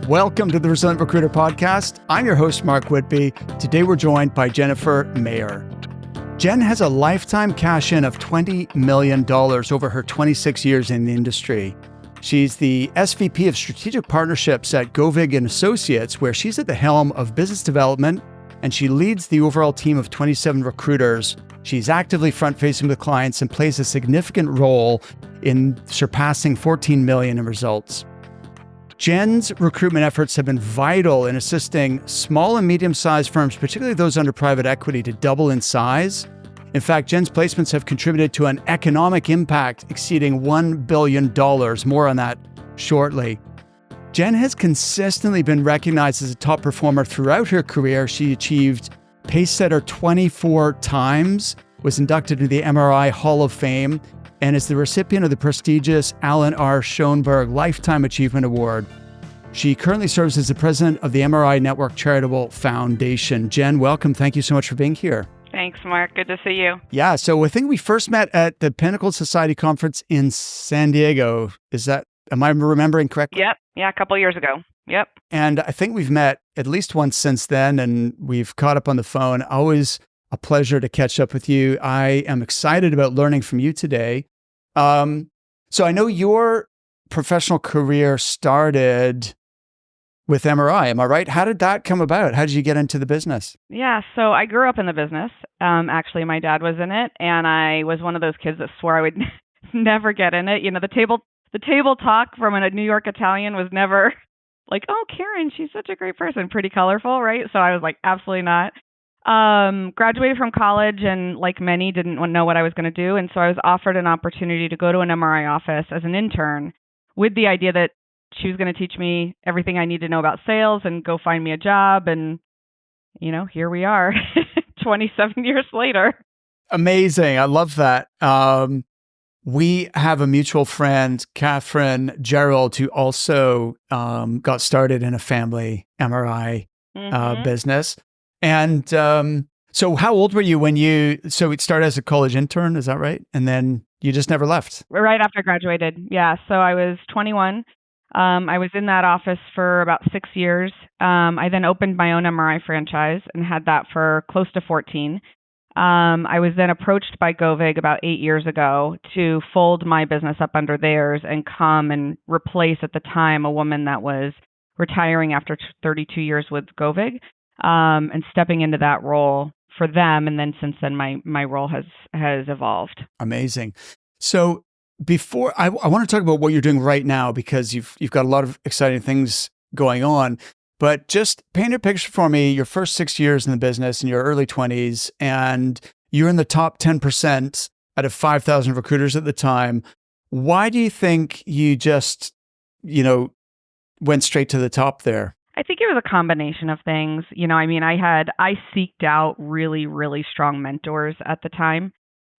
Welcome to the Resilient Recruiter Podcast. I'm your host, Mark Whitby. Today we're joined by Jennifer Meyer. Jen has a lifetime cash-in of $20 million over her 26 years in the industry. She's the SVP of Strategic Partnerships at Govig Associates, where she's at the helm of business development, and she leads the overall team of 27 recruiters. She's actively front-facing with clients and plays a significant role in surpassing 14 million in results. Jen's recruitment efforts have been vital in assisting small and medium-sized firms, particularly those under private equity, to double in size. In fact, Jen's placements have contributed to an economic impact exceeding $1 billion. More on that shortly. Jen has consistently been recognized as a top performer throughout her career. She achieved Pacesetter 24 times, was inducted into the MRI Hall of Fame, and is the recipient of the prestigious Alan R. Schoenberg Lifetime Achievement Award. She currently serves as the president of the MRI Network Charitable Foundation. Jen, welcome. Thank you so much for being here. Thanks, Mark. Good to see you. Yeah, so I think we first met at the Pinnacle Society Conference in San Diego. Am I remembering correctly? Yep. Yeah, a couple years ago. Yep. And I think we've met at least once since then, and we've caught up on the phone. Always a pleasure to catch up with you. I am excited about learning from you today. So I know your professional career started with MRI. Am I right? How did that come about? How did you get into the business? Yeah, so I grew up in the business. Actually, my dad was in it, and I was one of those kids that swore I would never get in it. You know, the table talk from a New York Italian was never like, oh, Karen, she's such a great person, pretty colorful, right? So I was like, absolutely not. Graduated from college and like many didn't know what I was going to do. And so I was offered an opportunity to go to an MRI office as an intern with the idea that she was going to teach me everything I need to know about sales and go find me a job. And, you know, here we are 27 years later. Amazing. I love that. We have a mutual friend, Catherine Gerald, who also got started in a family MRI business. And so how old were you so it started as a college intern, is that right? And then you just never left? Right after I graduated. Yeah. So I was 21. I was in that office for about 6 years. I then opened my own MRI franchise and had that for close to 14. I was then approached by Govig about 8 years ago to fold my business up under theirs and come and replace at the time a woman that was retiring after 32 years with Govig. And stepping into that role for them. And then since then, my role has evolved. Amazing. So before I want to talk about what you're doing right now, because you've got a lot of exciting things going on, but just paint a picture for me, your first 6 years in the business in your early 20s, and you're in the top 10% out of 5,000 recruiters at the time. Why do you think you just, went straight to the top there? I think it was a combination of things. I seeked out really, really strong mentors at the time,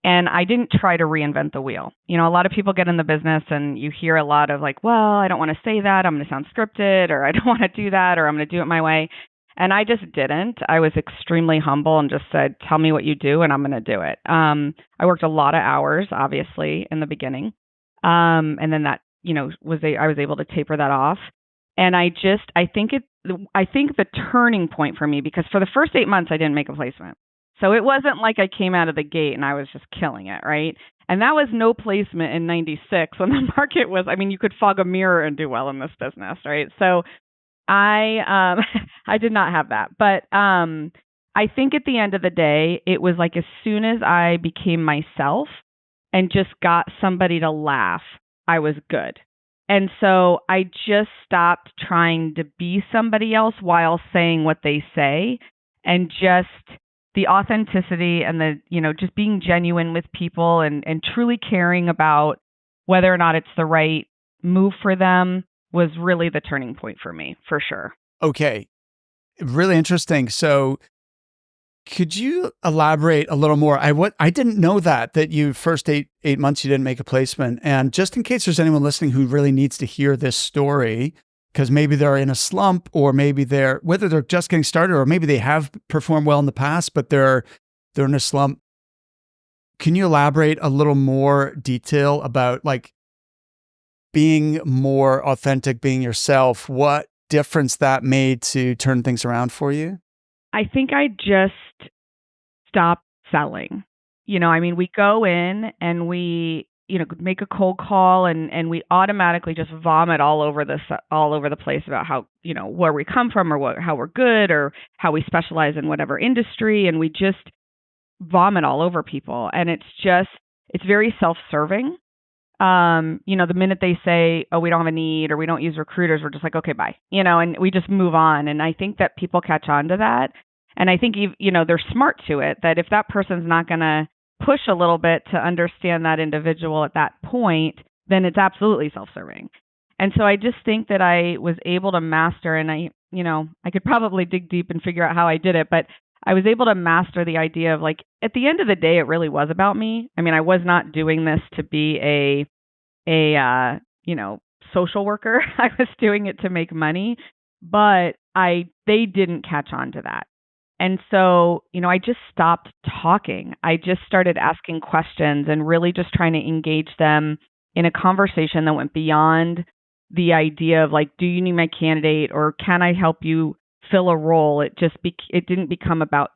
and I didn't try to reinvent the wheel. A lot of people get in the business and you hear a lot of like, well, I don't want to say that, I'm going to sound scripted, or I don't want to do that, or I'm going to do it my way. And I just didn't. I was extremely humble and just said, tell me what you do and I'm going to do it. I worked a lot of hours, obviously, in the beginning. And then that, I was able to taper that off. And I think the turning point for me, because for the first 8 months, I didn't make a placement. So it wasn't like I came out of the gate and I was just killing it, right? And that was no placement in 96 when the market was, you could fog a mirror and do well in this business, right? So I did not have that. But I think at the end of the day, it was like as soon as I became myself and just got somebody to laugh, I was good. And so I just stopped trying to be somebody else while saying what they say, and just the authenticity and the, just being genuine with people and truly caring about whether or not it's the right move for them was really the turning point for me, for sure. Okay. Really interesting. So could you elaborate a little more? I didn't know that you first eight months you didn't make a placement. And just in case there's anyone listening who really needs to hear this story, because maybe they're in a slump, or maybe whether they're just getting started, or maybe they have performed well in the past, but they're in a slump. Can you elaborate a little more detail about like being more authentic, being yourself? What difference that made to turn things around for you? I think I just stopped selling. We go in and we, make a cold call and we automatically just vomit all over the place about how, where we come from or how we're good or how we specialize in whatever industry. And we just vomit all over people. And it's very self-serving. The minute they say, oh, we don't have a need or we don't use recruiters, we're just like, okay, bye, and we just move on. And I think that people catch on to that. And I think, they're smart to it, that if that person's not going to push a little bit to understand that individual at that point, then it's absolutely self-serving. And so I just think that I was able to master, and I could probably dig deep and figure out how I did it, but I was able to master the idea of, like, at the end of the day, it really was about me. I was not doing this to be a social worker. I was doing it to make money, but they didn't catch on to that. And so, I just stopped talking. I just started asking questions and really just trying to engage them in a conversation that went beyond the idea of, like, do you need my candidate or can I help you fill a role? It didn't become about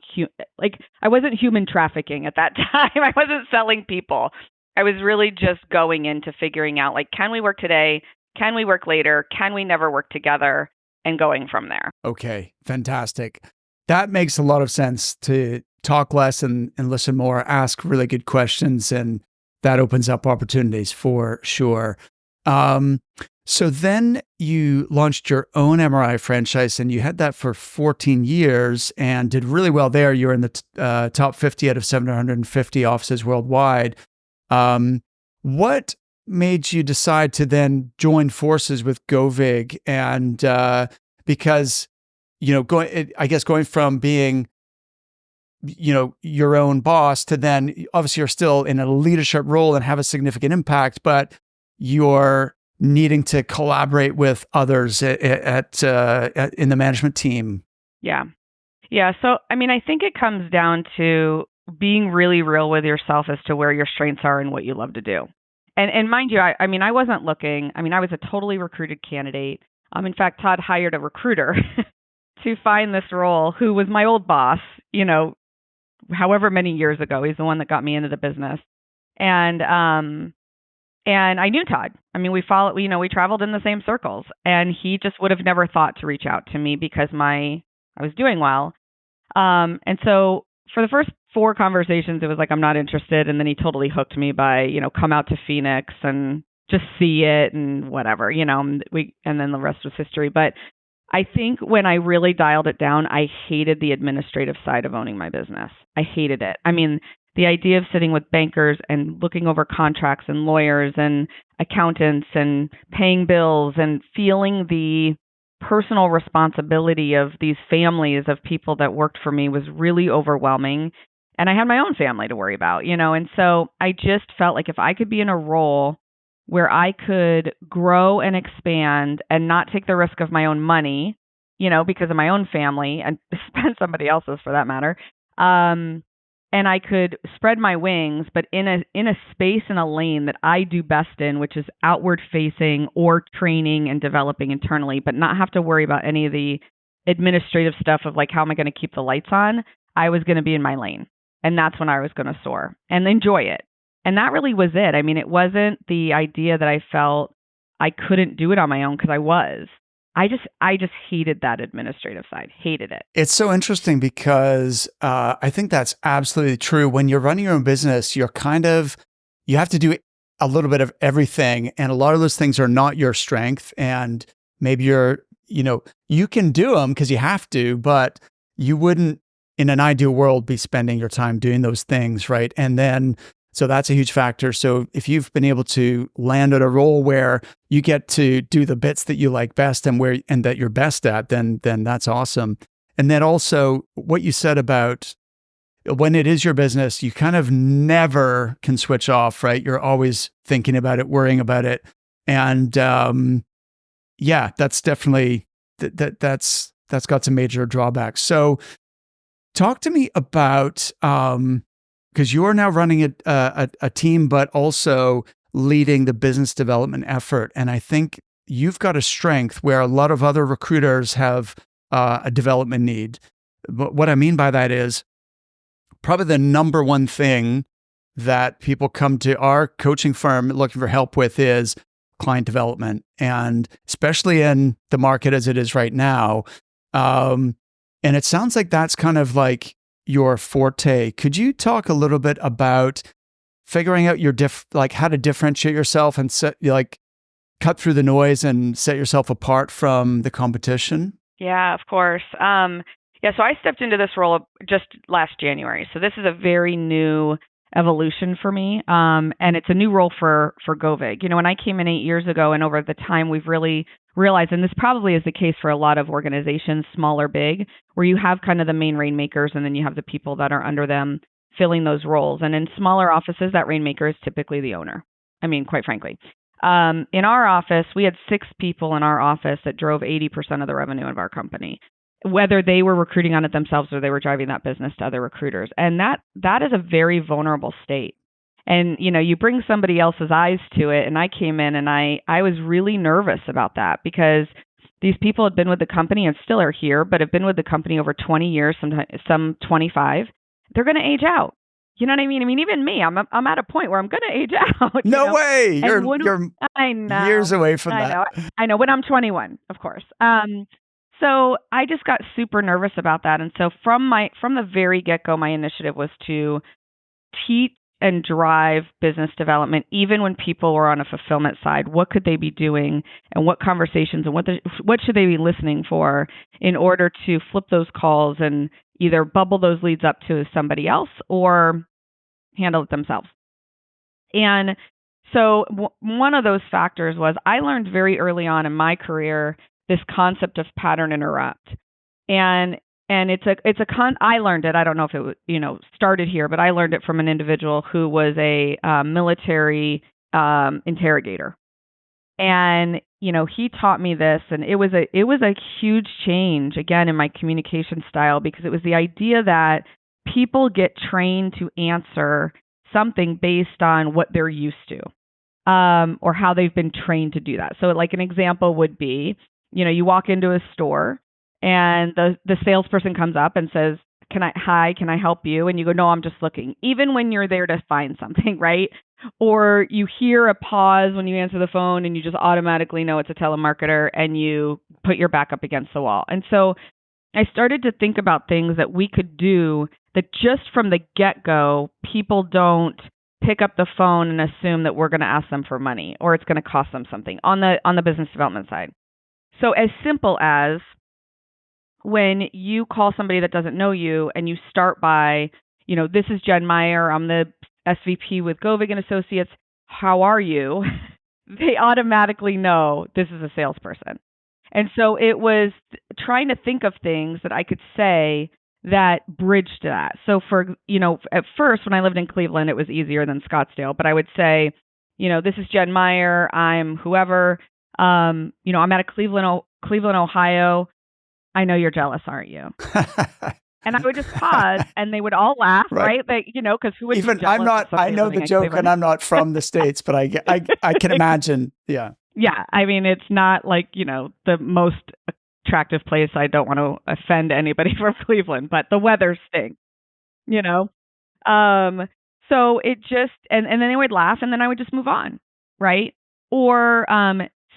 I wasn't human trafficking at that time. I wasn't selling people. I was really just going into figuring out, like, can we work today? Can we work later? Can we never work together? And going from there. Okay, fantastic. That makes a lot of sense, to talk less and listen more, ask really good questions, and that opens up opportunities for sure. So then you launched your own MRI franchise, and you had that for 14 years and did really well there. You're in the top 50 out of 750 offices worldwide. What made you decide to then join forces with Govig? And because, going from being, your own boss to then obviously you're still in a leadership role and have a significant impact, but you're needing to collaborate with others in the management team. Yeah. So, I think it comes down to being really real with yourself as to where your strengths are and what you love to do. And mind you, I wasn't looking. I was a totally recruited candidate. In fact, Todd hired a recruiter to find this role, who was my old boss, however many years ago. He's the one that got me into the business. And I knew Todd. We traveled in the same circles, and he just would have never thought to reach out to me because I was doing well. And so for the first 4 conversations, it was like, I'm not interested. And then he totally hooked me by, come out to Phoenix and just see it and whatever, and then the rest was history. But I think when I really dialed it down, I hated the administrative side of owning my business. I hated it. The idea of sitting with bankers and looking over contracts and lawyers and accountants and paying bills and feeling the personal responsibility of these families of people that worked for me was really overwhelming. And I had my own family to worry about, and so I just felt like if I could be in a role where I could grow and expand and not take the risk of my own money, because of my own family, and spend somebody else's for that matter, and I could spread my wings, but in a space, in a lane that I do best in, which is outward facing or training and developing internally, but not have to worry about any of the administrative stuff of, like, how am I going to keep the lights on? I was going to be in my lane. And that's when I was going to soar and enjoy it. And that really was it. It wasn't the idea that I felt I couldn't do it on my own, because I was. I just hated that administrative side. Hated it. It's so interesting because I think that's absolutely true. When you're running your own business, you have to do a little bit of everything. And a lot of those things are not your strength. And maybe you can do them because you have to, but you wouldn't, in an ideal world, be spending your time doing those things, right? And then, so that's a huge factor. So if you've been able to land at a role where you get to do the bits that you like best and that you're best at, then that's awesome. And then also what you said about when it is your business, you kind of never can switch off, right? You're always thinking about it, worrying about it. And that's definitely, that's got some major drawbacks. So talk to me about, because you are now running a team, but also leading the business development effort. And I think you've got a strength where a lot of other recruiters have a development need. But what I mean by that is probably the number one thing that people come to our coaching firm looking for help with is client development. And especially in the market as it is right now. And it sounds like that's kind of like your forte. Could you talk a little bit about figuring out your how to differentiate yourself and cut through the noise and set yourself apart from the competition? Yeah, of course. So I stepped into this role just last January. So this is a very new evolution for me. And it's a new role for Govig. When I came in 8 years ago, and over the time, we've really realized, and this probably is the case for a lot of organizations, small or big, where you have kind of the main rainmakers and then you have the people that are under them filling those roles. And in smaller offices, that rainmaker is typically the owner. I mean, quite frankly. In our office, we had 6 people in our office that drove 80% of the revenue of our company, whether they were recruiting on it themselves or they were driving that business to other recruiters. And that is a very vulnerable state. And, you bring somebody else's eyes to it. And I came in and I was really nervous about that because these people had been with the company and still are here, but have been with the company over 20 years, some 25. They're going to age out. You know what I mean? I mean, even me, I'm at a point where I'm going to age out. No way. You're I know, years away from that. I know. When I'm 21, of course. So I just got super nervous about that. And so from the very get-go, my initiative was to teach and drive business development, even when people were on a fulfillment side. What could they be doing and what conversations and what should they be listening for in order to flip those calls and either bubble those leads up to somebody else or handle it themselves. And so one of those factors was I learned very early on in my career this concept of pattern interrupt. And I learned it. I don't know if it started here, but I learned it from an individual who was a military interrogator. And he taught me this, and it was a huge change again in my communication style, because it was the idea that people get trained to answer something based on what they're used to, or how they've been trained to do that. So like an example would be, you walk into a store and the salesperson comes up and says, can I help you? And you go, no, I'm just looking, even when you're there to find something, right? Or you hear a pause when you answer the phone and you just automatically know it's a telemarketer and you put your back up against the wall. And so I started to think about things that we could do that just from the get-go, people don't pick up the phone and assume that we're going to ask them for money or it's going to cost them something on the business development side. So as simple as when you call somebody that doesn't know you and you start by, this is Jen Meyer, I'm the SVP with Govig Associates, how are you? They automatically know this is a salesperson. And so it was trying to think of things that I could say that bridged that. So at first when I lived in Cleveland, it was easier than Scottsdale, but I would say, this is Jen Meyer, I'm whoever, I'm out of Cleveland, Ohio. I know you're jealous, aren't you? And I would just pause, and they would all laugh, right? Because who would even be jealous? I'm not. I know the joke, and I'm not from the States, but I can imagine. Yeah. Yeah. I mean, it's not like the most attractive place. I don't want to offend anybody from Cleveland, but the weather stinks. So it just and then they would laugh, and then I would just move on, right? Or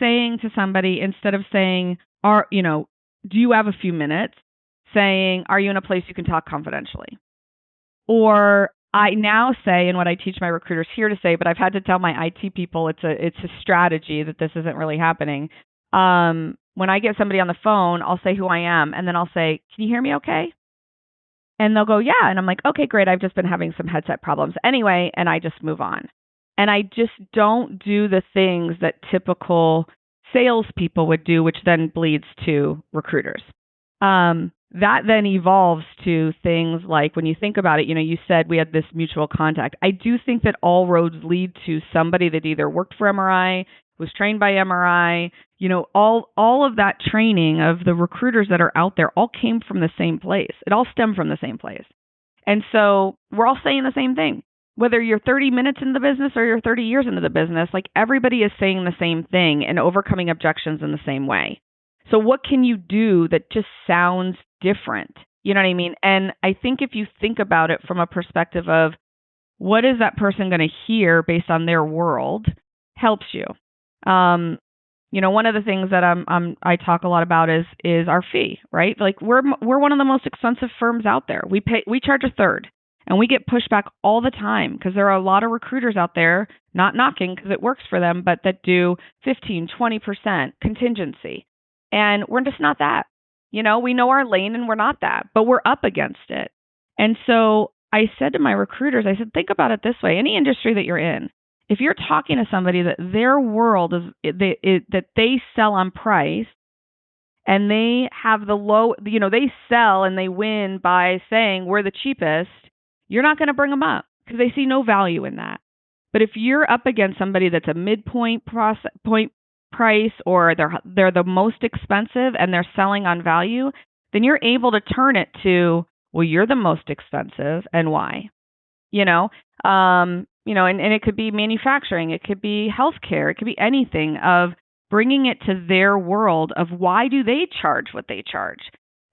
saying to somebody, instead of saying, do you have a few minutes? Saying, are you in a place you can talk confidentially? Or I now say, and what I teach my recruiters here to say, but I've had to tell my IT people it's a strategy that this isn't really happening. When I get somebody on the phone, I'll say who I am, and then I'll say, can you hear me okay? And they'll go, yeah. And I'm like, okay, great. I've just been having some headset problems anyway, and I just move on. And I just don't do the things that typical salespeople would do, which then bleeds to recruiters. That then evolves to things like, when you think about it, you said we had this mutual contact. I do think that all roads lead to somebody that either worked for MRI, was trained by MRI, all of that training of the recruiters that are out there all came from the same place. It all stemmed from the same place. And so we're all saying the same thing. whether you're 30 minutes into the business or you're 30 years into the business, like everybody is saying the same thing and overcoming objections in the same way. So what can you do that just sounds different? You know what I mean? And I think if you think about it from a perspective of what is that person going to hear based on their world, helps you. One of the things that I talk a lot about is our fee, right? Like we're one of the most expensive firms out there. We charge a third, and we get pushback all the time because there are a lot of recruiters out there, not knocking because it works for them, but that do 15, 20% contingency. And we're just not that. We know our lane and we're not that, but we're up against it. And so I said to my recruiters, I said, think about it this way. Any industry that you're in, if you're talking to somebody that their world that they sell on price and they have the low, they sell and they win by saying we're the cheapest, you're not going to bring them up because they see no value in that. But if you're up against somebody that's a midpoint point price or they're the most expensive and they're selling on value, then you're able to turn it to, well, you're the most expensive and why? And it could be manufacturing, it could be healthcare, it could be anything of bringing it to their world of why do they charge what they charge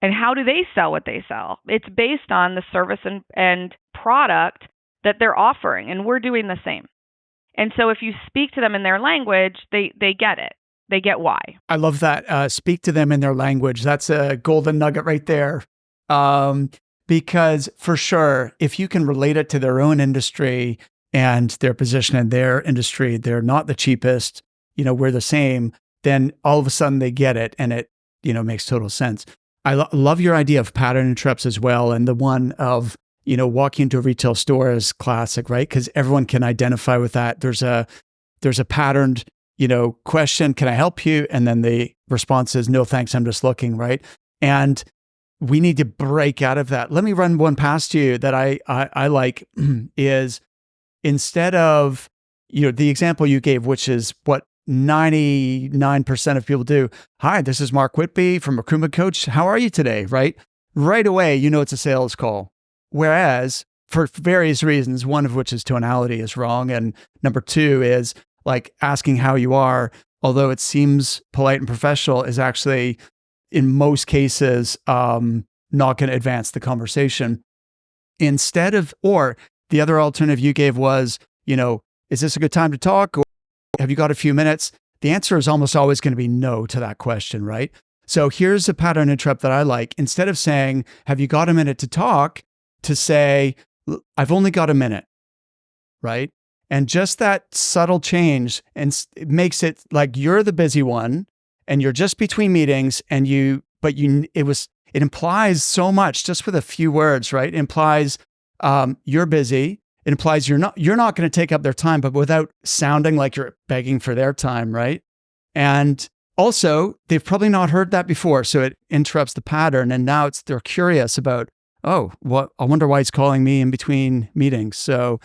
and how do they sell what they sell? It's based on the service and product that they're offering, and we're doing the same. And so if you speak to them in their language, they get it. They get why. I love that. Speak to them in their language. That's a golden nugget right there. Because for sure, if you can relate it to their own industry and their position in their industry, they're not the cheapest, we're the same, then all of a sudden they get it and it, makes total sense. I love your idea of pattern interrupts as well. And the one of, walking into a retail store is classic, right? Because everyone can identify with that. There's a patterned, question, can I help you? And then the response is, no, thanks, I'm just looking, right? And we need to break out of that. Let me run one past you that I like is instead of, the example you gave, which is what 99% of people do. Hi, this is Mark Whitby from Recruitment Coach. How are you today? Right away, it's a sales call. Whereas for various reasons, one of which is tonality is wrong. And number two is like asking how you are, although it seems polite and professional, is actually in most cases, not going to advance the conversation. Instead of, or the other alternative you gave was, is this a good time to talk? Or have you got a few minutes? The answer is almost always going to be no to that question, right? So here's a pattern interrupt that I like. Instead of saying, have you got a minute to talk? To say, I've only got a minute, right? And just that subtle change it makes it like you're the busy one and you're just between meetings and it implies so much just with a few words, right? It implies you're busy. It implies you're not going to take up their time, but without sounding like you're begging for their time, right? And also, they've probably not heard that before, so it interrupts the pattern. And now they're curious about, oh, what? I wonder why he's calling me in between meetings. So,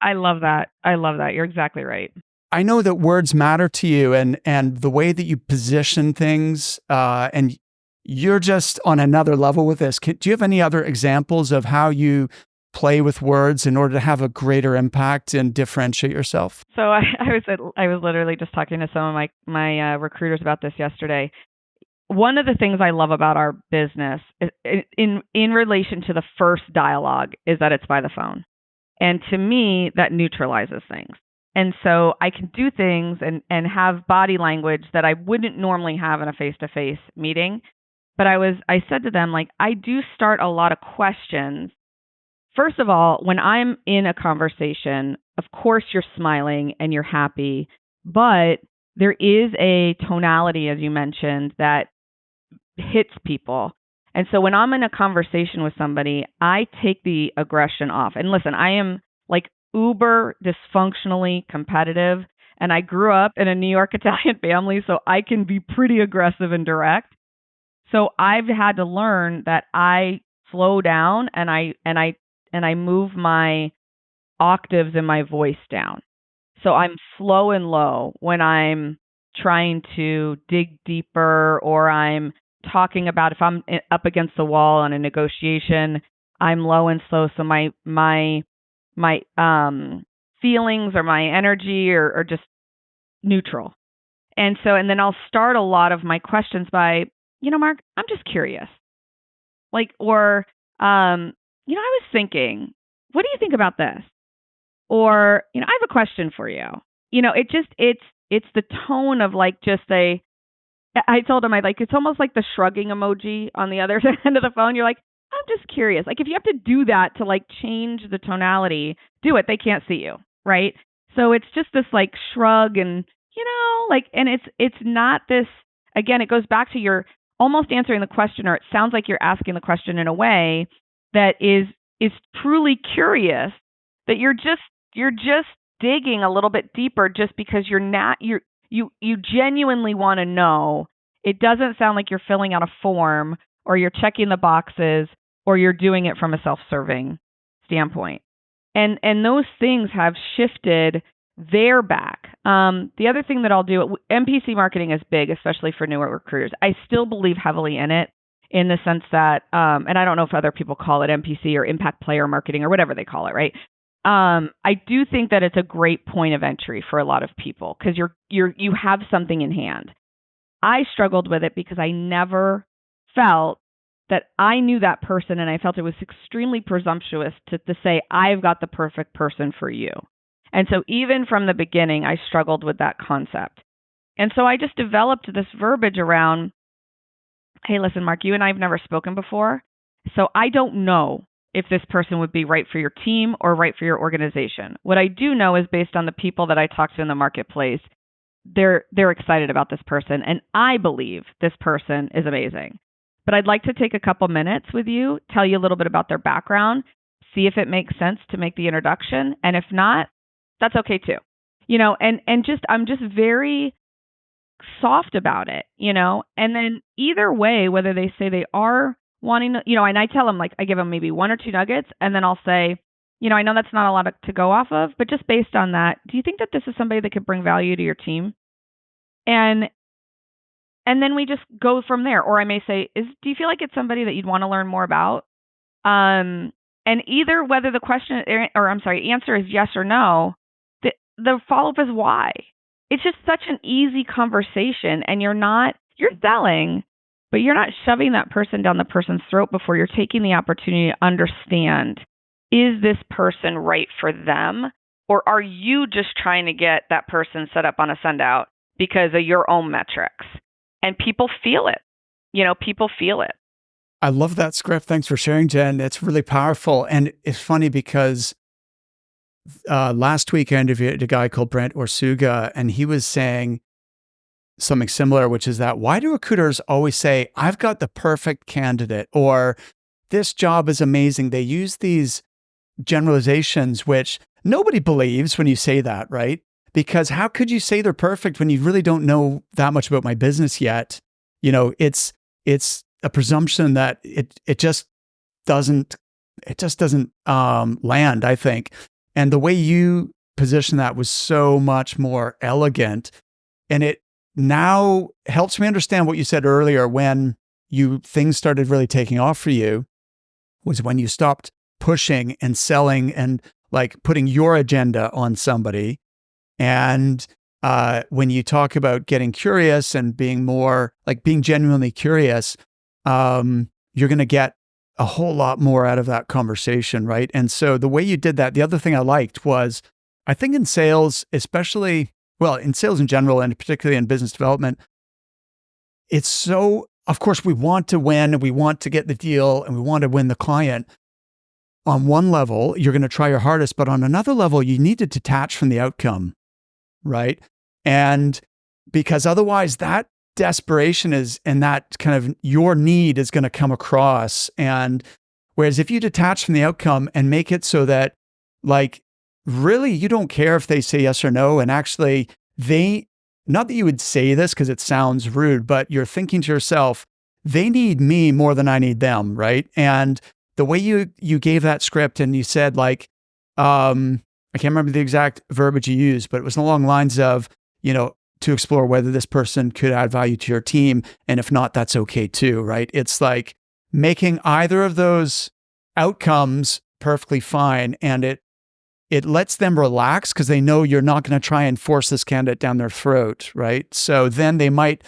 I love that. You're exactly right. I know that words matter to you, and the way that you position things, and you're just on another level with this. Do you have any other examples of how you play with words in order to have a greater impact and differentiate yourself? So I was literally just talking to some of my recruiters about this yesterday. One of the things I love about our business in relation to the first dialogue is that it's by the phone. And to me, that neutralizes things. And so I can do things and have body language that I wouldn't normally have in a face-to-face meeting. But I said to them, like, I do start a lot of questions. First of all, when I'm in a conversation, of course you're smiling and you're happy, but there is a tonality, as you mentioned, that hits people. And so when I'm in a conversation with somebody, I take the aggression off. And listen, I am like uber dysfunctionally competitive, and I grew up in a New York Italian family, so I can be pretty aggressive and direct. So I've had to learn that I slow down and I move my octaves in my voice down. So I'm slow and low when I'm trying to dig deeper, or I'm talking about if I'm up against the wall on a negotiation, I'm low and slow. So my feelings or my energy or just neutral. And then I'll start a lot of my questions by, Mark, I'm just curious. I was thinking, what do you think about this? Or, I have a question for you. It's the tone of I told him, it's almost like the shrugging emoji on the other end of the phone. You're like, I'm just curious. If you have to do that to change the tonality, do it. They can't see you, right? So it's just this shrug and, and it's not this, again, it goes back to your almost answering the question, or it sounds like you're asking the question in a way that is truly curious, that you're just digging a little bit deeper just because you genuinely want to know. It doesn't sound like you're filling out a form or you're checking the boxes or you're doing it from a self-serving standpoint. And those things have shifted their back. The other thing that I'll do, MPC marketing is big, especially for newer recruiters. I still believe heavily in it in the sense that, and I don't know if other people call it MPC or impact player marketing or whatever they call it, right? I do think that it's a great point of entry for a lot of people because you have something in hand. I struggled with it because I never felt that I knew that person, and I felt it was extremely presumptuous to say, I've got the perfect person for you. And so even from the beginning, I struggled with that concept. And so I just developed this verbiage around, hey, listen, Mark, you and I have never spoken before, so I don't know if this person would be right for your team or right for your organization. What I do know is based on the people that I talk to in the marketplace, they're excited about this person, and I believe this person is amazing. But I'd like to take a couple minutes with you, tell you a little bit about their background, see if it makes sense to make the introduction, and if not, that's okay too. I'm just very soft about it, and then either way, whether they say they are wanting to, and I tell them, I give them maybe one or two nuggets, and then I'll say, I know that's not a lot to go off of, but just based on that, do you think that this is somebody that could bring value to your team? And then we just go from there. Or I may say, do you feel like it's somebody that you'd want to learn more about? And either whether the answer is yes or no, the follow-up is why. It's just such an easy conversation, and you're selling, but you're not shoving that person down the person's throat before you're taking the opportunity to understand, is this person right for them? Or are you just trying to get that person set up on a send-out because of your own metrics? And people feel it. People feel it. I love that script. Thanks for sharing, Jen. It's really powerful. And it's funny because last week I interviewed a guy called Brent Orsuga, and he was saying something similar, which is that why do recruiters always say, I've got the perfect candidate, or this job is amazing? They use these generalizations, which nobody believes when you say that, right? Because how could you say they're perfect when you really don't know that much about my business yet? It's a presumption that it just doesn't land, I think. And the way you position that was so much more elegant, and it now helps me understand what you said earlier when things started really taking off for you, was when you stopped pushing and selling and putting your agenda on somebody. And when you talk about getting curious and being more being genuinely curious, you're going to get a whole lot more out of that conversation, right? And so the way you did that, the other thing I liked was, I think in sales, especially, well, in sales in general, and particularly in business development, it's so, of course, we want to win, and we want to get the deal, and we want to win the client. On one level, you're going to try your hardest, but on another level, you need to detach from the outcome, right? And because otherwise that desperation and that kind of your need is going to come across. And whereas if you detach from the outcome and make it so that really you don't care if they say yes or no, and actually not that you would say this because it sounds rude, but you're thinking to yourself, they need me more than I need them, right? And the way you gave that script, and you said I can't remember the exact verbiage you used, but it was along the lines of, to explore whether this person could add value to your team. And if not, that's okay too, right? It's making either of those outcomes perfectly fine. And it lets them relax because they know you're not going to try and force this candidate down their throat, right? So then they might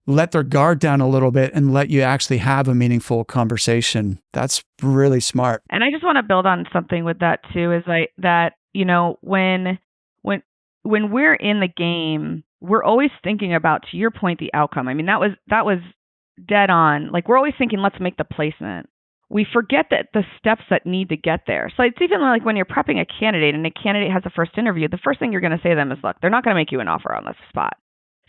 let their guard down a little bit and let you actually have a meaningful conversation. That's really smart. And I just want to build on something with that too, is that, when we're in the game, we're always thinking about, to your point, the outcome. I mean, that was dead on. Like, we're always thinking, let's make the placement. We forget that the steps that need to get there. So it's even like when you're prepping a candidate and a candidate has a first interview, the first thing you're going to say to them is, look, they're not going to make you an offer on this spot.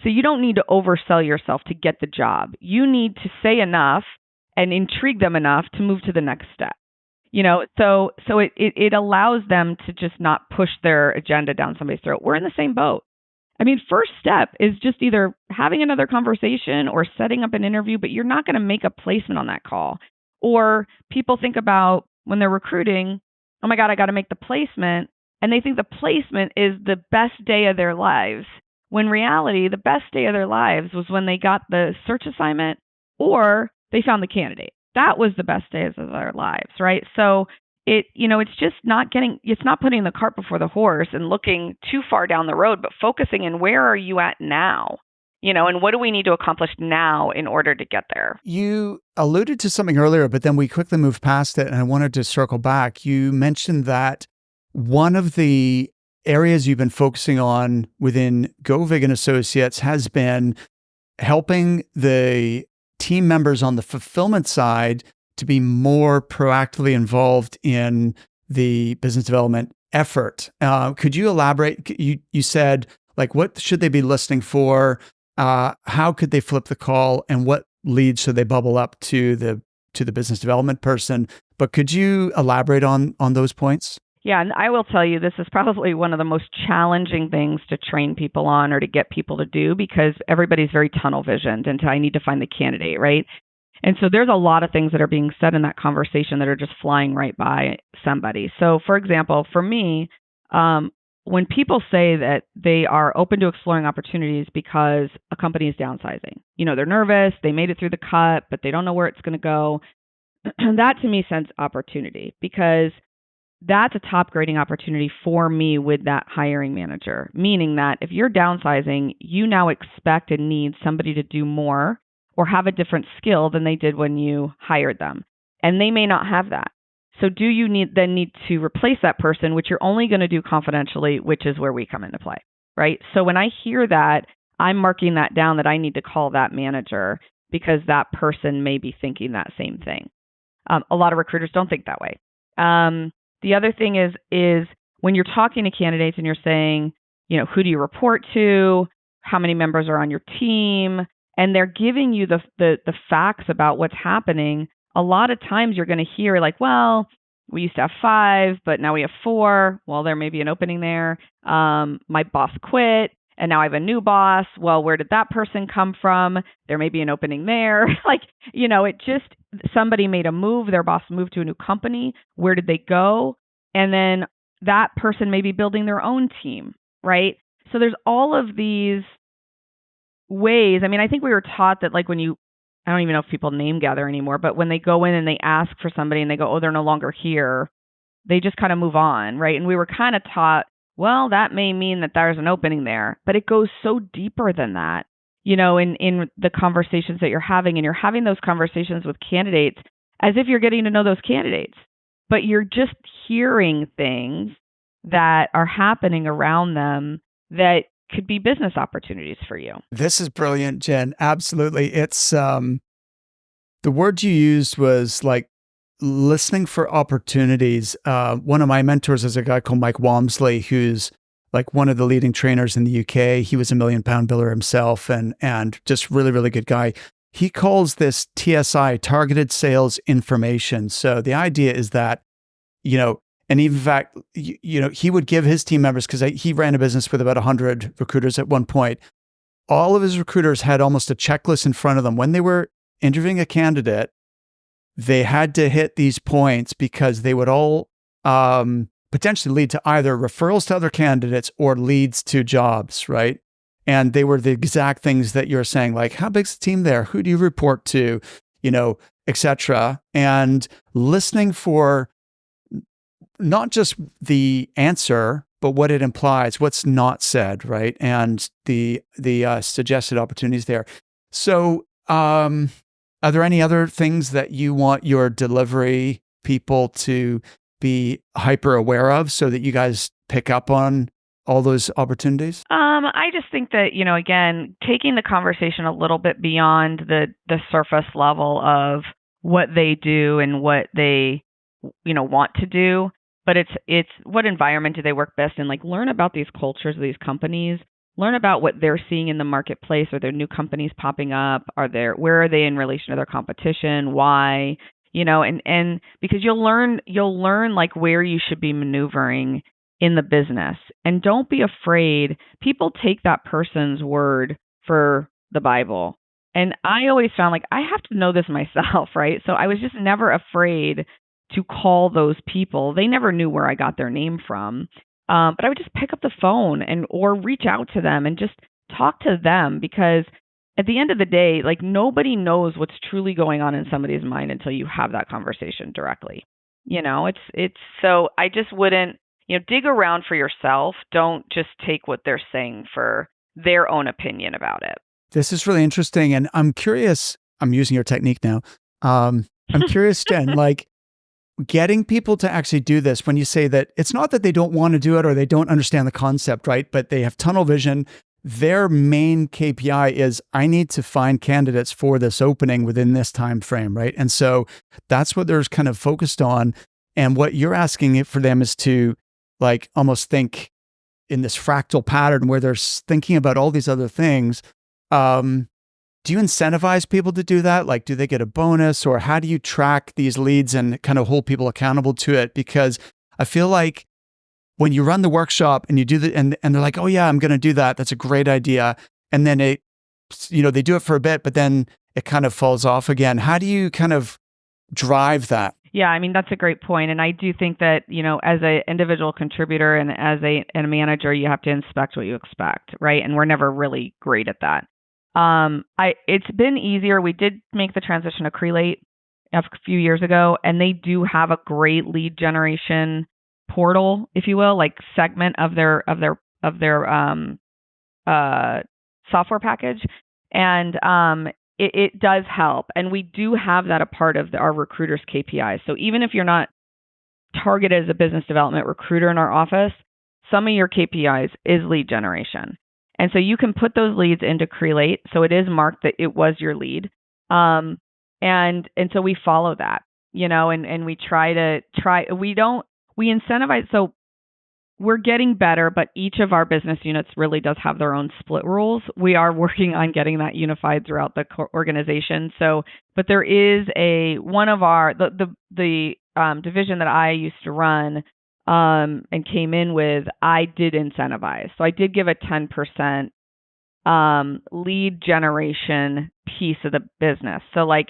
So you don't need to oversell yourself to get the job. You need to say enough and intrigue them enough to move to the next step. So it allows them to just not push their agenda down somebody's throat. We're in the same boat. I mean, first step is just either having another conversation or setting up an interview, but you're not going to make a placement on that call. Or people think about when they're recruiting, oh my God, I got to make the placement. And they think the placement is the best day of their lives. When in reality, the best day of their lives was when they got the search assignment or they found the candidate. That was the best days of their lives, right? So it's just it's not putting the cart before the horse and looking too far down the road, but focusing in where are you at now? And what do we need to accomplish now in order to get there? You alluded to something earlier, but then we quickly moved past it, and I wanted to circle back. You mentioned that one of the areas you've been focusing on within Govig Associates has been helping the team members on the fulfillment side to be more proactively involved in the business development effort. Could you elaborate? You said, like, what should they be listening for? How could they flip the call, and what leads should they bubble up to the business development person? But could you elaborate on those points? Yeah, and I will tell you, this is probably one of the most challenging things to train people on or to get people to do, because everybody's very tunnel visioned into, I need to find the candidate, right? And so there's a lot of things that are being said in that conversation that are just flying right by somebody. So for example, for me, when people say that they are open to exploring opportunities because a company is downsizing, they're nervous, they made it through the cut, but they don't know where it's going to go. That to me sends opportunity, because that's a top grading opportunity for me with that hiring manager, meaning that if you're downsizing, you now expect and need somebody to do more or have a different skill than they did when you hired them. And they may not have that. So do you need to replace that person, which you're only going to do confidentially, which is where we come into play, right? So when I hear that, I'm marking that down, that I need to call that manager because that person may be thinking that same thing. A lot of recruiters don't think that way. The other thing is when you're talking to candidates and you're saying, who do you report to? How many members are on your team? And they're giving you the facts about what's happening. A lot of times you're going to hear like, well, we used to have 5, but now we have 4. Well, there may be an opening there. My boss quit and now I have a new boss. Well, where did that person come from? There may be an opening there. Somebody made a move. Their boss moved to a new company. Where did they go? And then that person may be building their own team, right? So there's all of these ways. I mean, I think we were taught that I don't even know if people name gather anymore, but when they go in and they ask for somebody and they go, oh, they're no longer here, they just kind of move on, right? And we were kind of taught, well, that may mean that there's an opening there, but it goes so deeper than that, in the conversations that you're having. And you're having those conversations with candidates as if you're getting to know those candidates, but you're just hearing things that are happening around them that could be business opportunities for you. This is brilliant, Jen. Absolutely. It's the word you used was like listening for opportunities. One of my mentors is a guy called Mike Walmsley, who's like one of the leading trainers in the UK. He was a £1 million biller himself and just really, really good guy. He calls this TSI, targeted sales information. So the idea is that, and in fact, he would give his team members, because he ran a business with about 100 recruiters at one point. All of his recruiters had almost a checklist in front of them. When they were interviewing a candidate, they had to hit these points because they would all potentially lead to either referrals to other candidates or leads to jobs, right? And they were the exact things that you're saying, like, how big's the team there? Who do you report to? Et cetera. And listening for not just the answer, but what it implies, what's not said, right? And the suggested opportunities there. So, are there any other things that you want your delivery people to be hyper aware of so that you guys pick up on all those opportunities? I just think that, again, taking the conversation a little bit beyond the surface level of what they do and what they, want to do, but it's what environment do they work best in? Like, learn about these cultures of these companies, learn about what they're seeing in the marketplace. Are there new companies popping up? Where are they in relation to their competition? Why? And because you'll learn like where you should be maneuvering in the business. And don't be afraid. People take that person's word for the Bible. And I always found like I have to know this myself, right? So I was just never afraid to call those people. They never knew where I got their name from. But I would just pick up the phone or reach out to them and just talk to them, because at the end of the day, like, nobody knows what's truly going on in somebody's mind until you have that conversation directly. It's so I just wouldn't, dig around for yourself. Don't just take what they're saying for their own opinion about it. This is really interesting. And I'm curious, I'm using your technique now. I'm curious, Jen, like, getting people to actually do this, when you say that it's not that they don't want to do it or they don't understand the concept, right? But they have tunnel vision. Their main KPI is, I need to find candidates for this opening within this time frame, right? And so that's what they're kind of focused on. And what you're asking it for them is to, like, almost think in this fractal pattern where they're thinking about all these other things. Do you incentivize people to do that? Like, do they get a bonus, or how do you track these leads and kind of hold people accountable to it? Because I feel like when you run the workshop and you do the, and they're like, oh yeah, I'm going to do that. That's a great idea. And then they do it for a bit, but then it kind of falls off again. How do you kind of drive that? Yeah, I mean, that's a great point. And I do think that, as an individual contributor and as a manager, you have to inspect what you expect, right? And we're never really great at that. It's been easier. We did make the transition to Crelate a few years ago, and they do have a great lead generation portal, if you will, like segment of their software package. And, it does help. And we do have that a part of our recruiters' KPIs. So even if you're not targeted as a business development recruiter in our office, some of your KPIs is lead generation. And so you can put those leads into Crelate. So it is marked that it was your lead. And so we follow that, and we we incentivize. So we're getting better, but each of our business units really does have their own split rules. We are working on getting that unified throughout the organization. So, but there is one of our, the division that I used to run, and came in with, I did incentivize. So I did give a 10% lead generation piece of the business. So like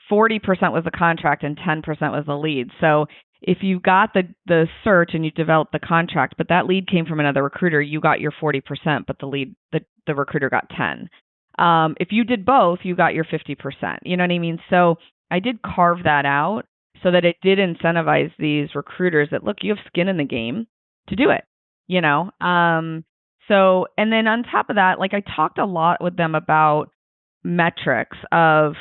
40% was the contract and 10% was the lead. So if you got the search and you developed the contract, but that lead came from another recruiter, you got your 40%, but the recruiter got 10. If you did both, you got your 50%. You know what I mean? So I did carve that out so that it did incentivize these recruiters that, look, you have skin in the game to do it, So, and then on top of that, like, I talked a lot with them about metrics of,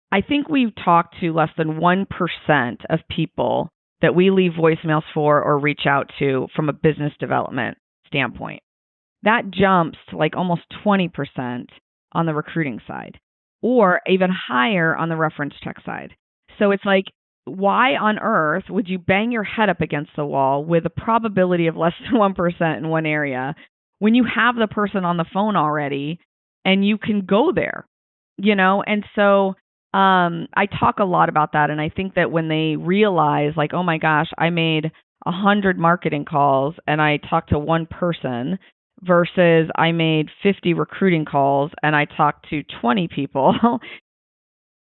I think we've talked to less than 1% of people that we leave voicemails for or reach out to from a business development standpoint. That jumps to like almost 20% on the recruiting side, or even higher on the reference check side. So it's like, why on earth would you bang your head up against the wall with a probability of less than 1% in one area when you have the person on the phone already and you can go there, And so I talk a lot about that. And I think that when they realize, like, oh my gosh, I made 100 marketing calls and I talked to one person versus I made 50 recruiting calls and I talked to 20 people,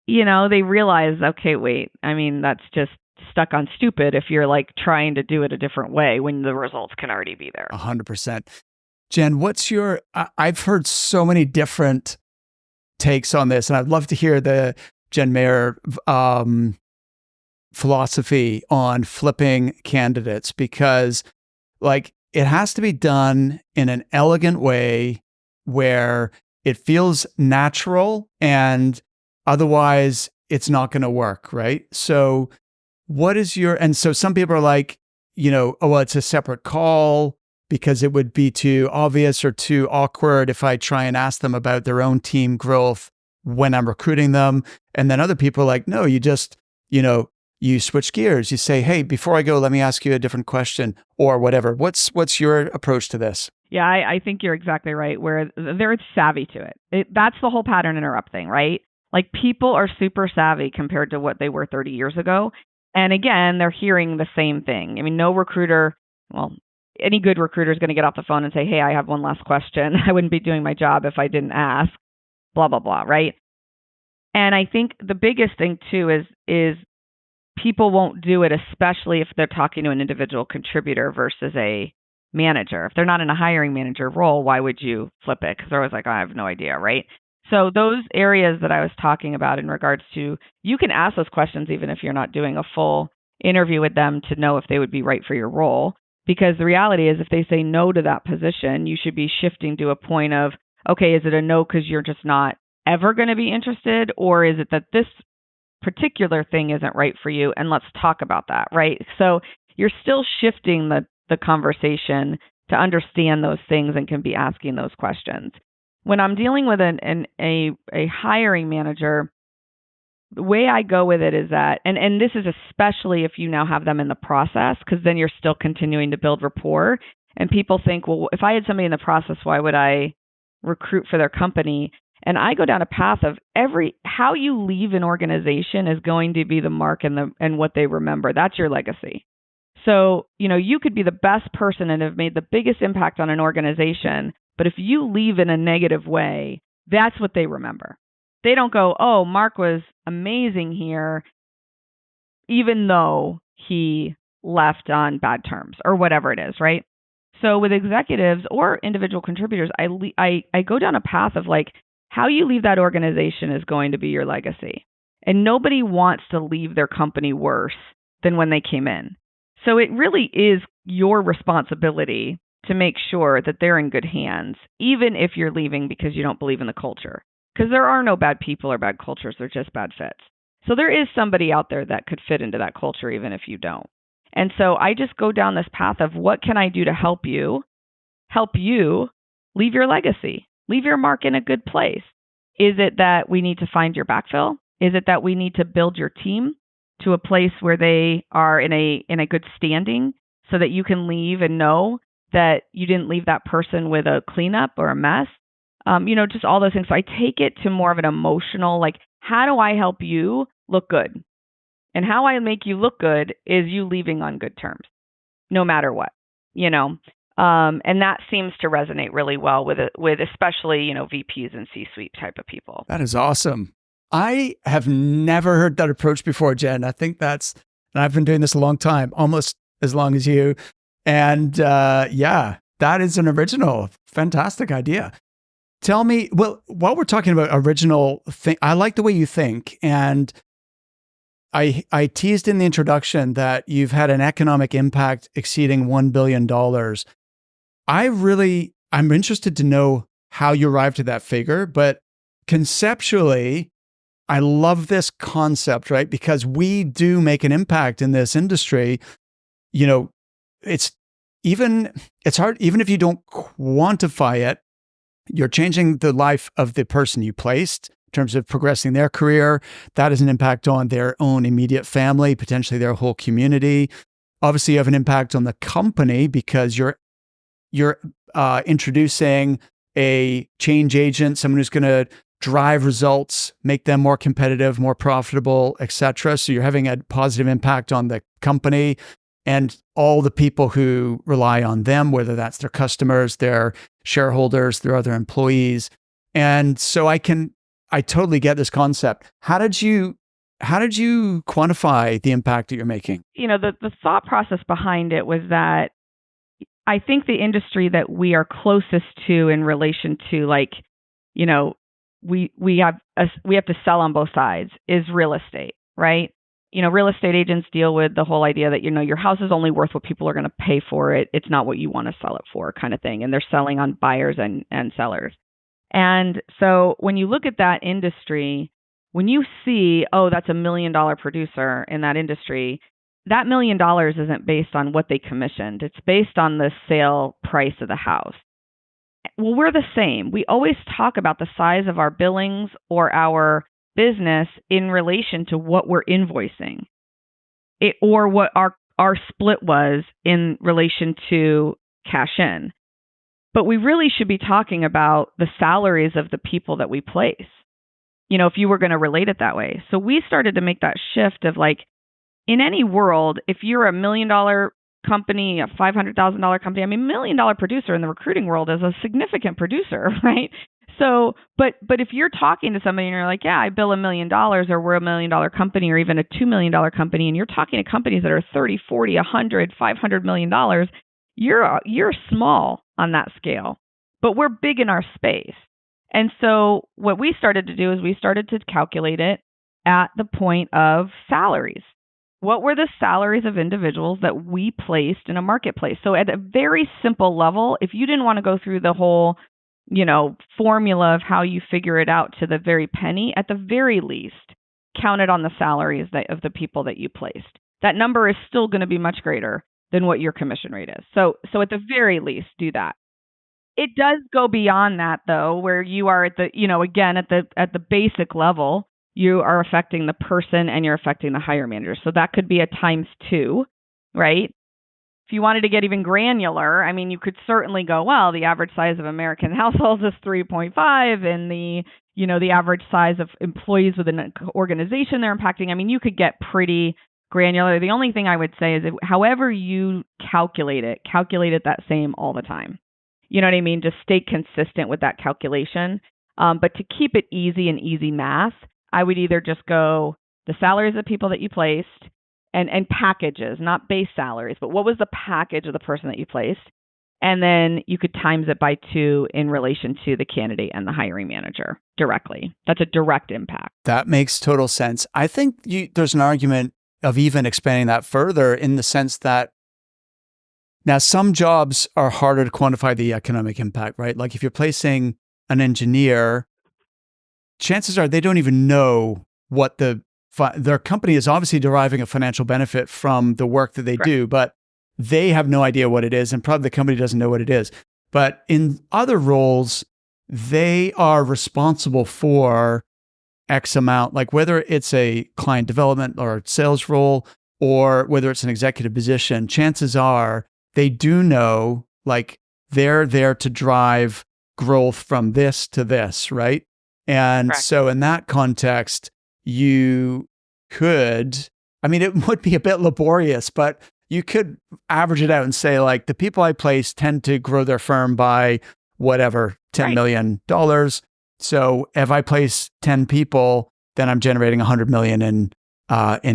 they realize, okay, wait, I mean, that's just stuck on stupid if you're like trying to do it a different way when the results can already be there. 100%. Jen, I've heard so many different takes on this, and I'd love to hear the Jen Meyer philosophy on flipping candidates because like it has to be done in an elegant way where it feels natural and otherwise it's not going to work, right? So and so some people are like, oh, well, it's a separate call because it would be too obvious or too awkward if I try and ask them about their own team growth when I'm recruiting them. And then other people are like, no, you just, you switch gears. You say, hey, before I go, let me ask you a different question or whatever. What's your approach to this? Yeah, I think you're exactly right, where they're savvy to it. That's the whole pattern interrupt thing, right? Like people are super savvy compared to what they were 30 years ago. And again, they're hearing the same thing. I mean, no recruiter, well, any good recruiter is going to get off the phone and say, hey, I have one last question. I wouldn't be doing my job if I didn't ask, blah, blah, blah, right? And I think the biggest thing too is people won't do it, especially if they're talking to an individual contributor versus a manager. If they're not in a hiring manager role, why would you flip it? Because they're always like, I have no idea, right? So those areas that I was talking about in regards to, you can ask those questions even if you're not doing a full interview with them to know if they would be right for your role. Because the reality is if they say no to that position, you should be shifting to a point of, okay, is it a no because you're just not ever going to be interested? Or is it that this particular thing isn't right for you? And let's talk about that, right? So you're still shifting the conversation to understand those things and can be asking those questions. When I'm dealing with a hiring manager, the way I go with it is that, and this is especially if you now have them in the process, because then you're still continuing to build rapport. And people think, well, if I had somebody in the process, why would I recruit for their company? And I go down a path of how you leave an organization is going to be the mark and what they remember. That's your legacy. So, you could be the best person and have made the biggest impact on an organization, but if you leave in a negative way, that's what they remember. They don't go, oh, Mark was amazing here, even though he left on bad terms or whatever it is, right? So with executives or individual contributors, I go down a path of like, how you leave that organization is going to be your legacy. And nobody wants to leave their company worse than when they came in. So it really is your responsibility to make sure that they're in good hands, even if you're leaving because you don't believe in the culture. Because there are no bad people or bad cultures, they're just bad fits. So there is somebody out there that could fit into that culture even if you don't. And so I just go down this path of what can I do to help you leave your legacy, leave your mark in a good place. Is it that we need to find your backfill? Is it that we need to build your team to a place where they are in a good standing so that you can leave and know that you didn't leave that person with a cleanup or a mess? Just all those things. So I take it to more of an emotional, like, how do I help you look good? And how I make you look good is you leaving on good terms, no matter what, and that seems to resonate really well with especially, VPs and C-suite type of people. That is awesome. I have never heard that approach before, Jen. I think and I've been doing this a long time, almost as long as you. And that is an original, fantastic idea. Tell me, well, while we're talking about original thing, I like the way you think. And I teased in the introduction that you've had an economic impact exceeding $1 billion. I'm interested to know how you arrived at that figure, but conceptually, I love this concept, right? Because we do make an impact in this industry. It's hard, even if you don't quantify it, you're changing the life of the person you placed in terms of progressing their career. That has an impact on their own immediate family, potentially their whole community. Obviously, you have an impact on the company because you're introducing a change agent, someone who's going to drive results, make them more competitive, more profitable, etc. So you're having a positive impact on the company and all the people who rely on them, whether that's their customers, their shareholders, their other employees. And so I totally get this concept. How did you quantify the impact that you're making? The thought process behind it was that I think the industry that we are closest to in relation to, like, we have to sell on both sides is real estate, right? real estate agents deal with the whole idea that, your house is only worth what people are going to pay for it. It's not what you want to sell it for, kind of thing. And they're selling on buyers and sellers. And so when you look at that industry, when you see, oh, that's $1 million producer in that industry, that $1 million isn't based on what they commissioned. It's based on the sale price of the house. Well, we're the same. We always talk about the size of our billings or our business in relation to what we're invoicing, or what our split was in relation to cash in. But we really should be talking about the salaries of the people that we place, if you were going to relate it that way. So we started to make that shift of like, in any world, if you're a $1 million company, a $500,000 company, $1 million producer in the recruiting world is a significant producer, right? So, but if you're talking to somebody and you're like, yeah, I bill $1 million, or we're $1 million company, or even a $2 million company, and you're talking to companies that are 30, 40, 100, $500 million, you're small on that scale, but we're big in our space. And so what we started to do is we started to calculate it at the point of salaries. What were the salaries of individuals that we placed in a marketplace? So at a very simple level, if you didn't want to go through the whole, formula of how you figure it out to the very penny, at the very least, count it on the salaries of the people that you placed. That number is still going to be much greater than what your commission rate is. So at the very least, do that. It does go beyond that, though, where you are at the, again, at the basic level, you are affecting the person and you're affecting the hire manager. So that could be a times 2, right? If you wanted to get even granular, you could certainly go, well, the average size of American households is 3.5, and the average size of employees within an organization they're impacting. You could get pretty granular. The only thing I would say is, however you calculate it that same all the time. You know what I mean? Just stay consistent with that calculation. But to keep it easy math, I would either just go the salaries of the people that you placed and packages, not base salaries, but what was the package of the person that you placed? And then you could times it by 2 in relation to the candidate and the hiring manager directly. That's a direct impact. That makes total sense. I think there's an argument of even expanding that further in the sense that now some jobs are harder to quantify the economic impact, right? Like if you're placing an engineer, chances are they don't even know what their company is obviously deriving a financial benefit from the work that they do, but they have no idea what it is, and probably the company doesn't know what it is. But in other roles, they are responsible for X amount, like whether it's a client development or sales role, or whether it's an executive position, chances are they do know, like they're there to drive growth from this to this, right? And so in that context, you could, it would be a bit laborious, but you could average it out and say, like, the people I place tend to grow their firm by whatever, $10 million. So if I place 10 people, then I'm generating 100 million in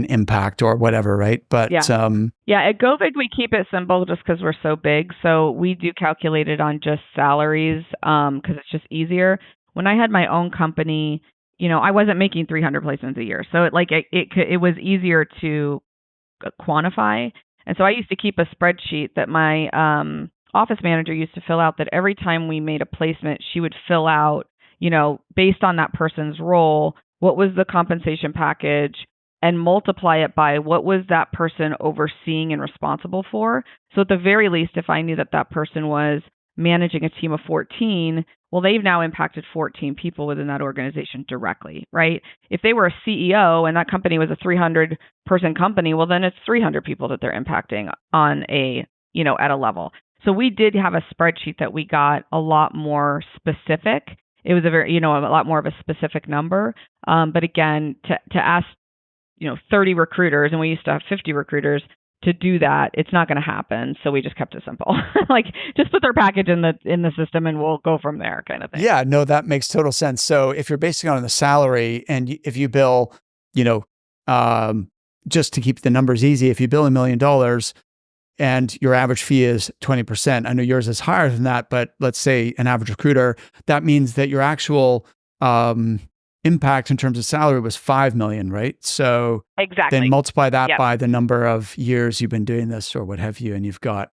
impact or whatever, right? But at Govig, we keep it simple just because we're so big. So we do calculate it on just salaries because it's just easier. When I had my own company, I wasn't making 300 placements a year. So it was easier to quantify. And so I used to keep a spreadsheet that my office manager used to fill out, that every time we made a placement, she would fill out, based on that person's role, what was the compensation package, and multiply it by what was that person overseeing and responsible for. So at the very least, if I knew that that person was managing a team of 14, well, they've now impacted 14 people within that organization directly, right? If they were a CEO and that company was a 300-person company, well, then it's 300 people that they're impacting on at a level. So we did have a spreadsheet that we got a lot more specific. It was a lot more of a specific number. But again, to ask, 30 recruiters, and we used to have 50 recruiters, to do that, it's not going to happen. So we just kept it simple. Like, just put their package in the system and we'll go from there, kind of thing. Yeah, no, that makes total sense. So if you're basing it on the salary, and if you bill, just to keep the numbers easy, if you bill $1 million and your average fee is 20%, I know yours is higher than that, but let's say an average recruiter, that means that your actual impact in terms of salary was 5 million, right? So Exactly. then multiply that Yep. by the number of years you've been doing this or what have you, and you've got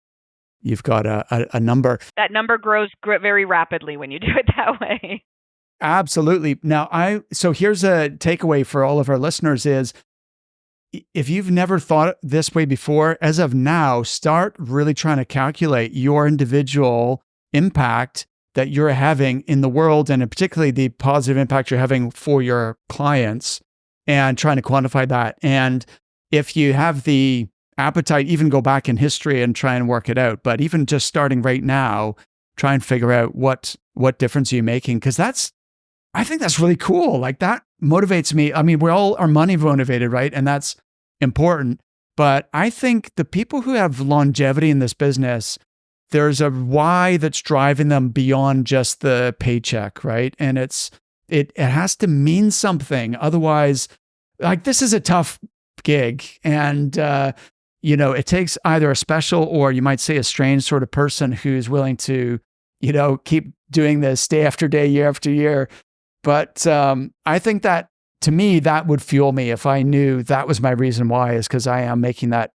a number. That number grows very rapidly when you do it that way. Absolutely. Now, so here's a takeaway for all of our listeners is, if you've never thought this way before, as of now, start really trying to calculate your individual impact that you're having in the world, and particularly the positive impact you're having for your clients, and trying to quantify that. And if you have the appetite, even go back in history and try and work it out. But even just starting right now, try and figure out what difference are you making, because I think that's really cool. Like, that motivates me. I mean, we all are money motivated, right? And that's important. But I think the people who have longevity in this business, there's a why that's driving them beyond just the paycheck, right? And it has to mean something. Otherwise, like, this is a tough gig. And, it takes either a special, or you might say a strange sort of person who's willing to, keep doing this day after day, year after year. But I think that, to me, that would fuel me if I knew that was my reason why, is because I am making that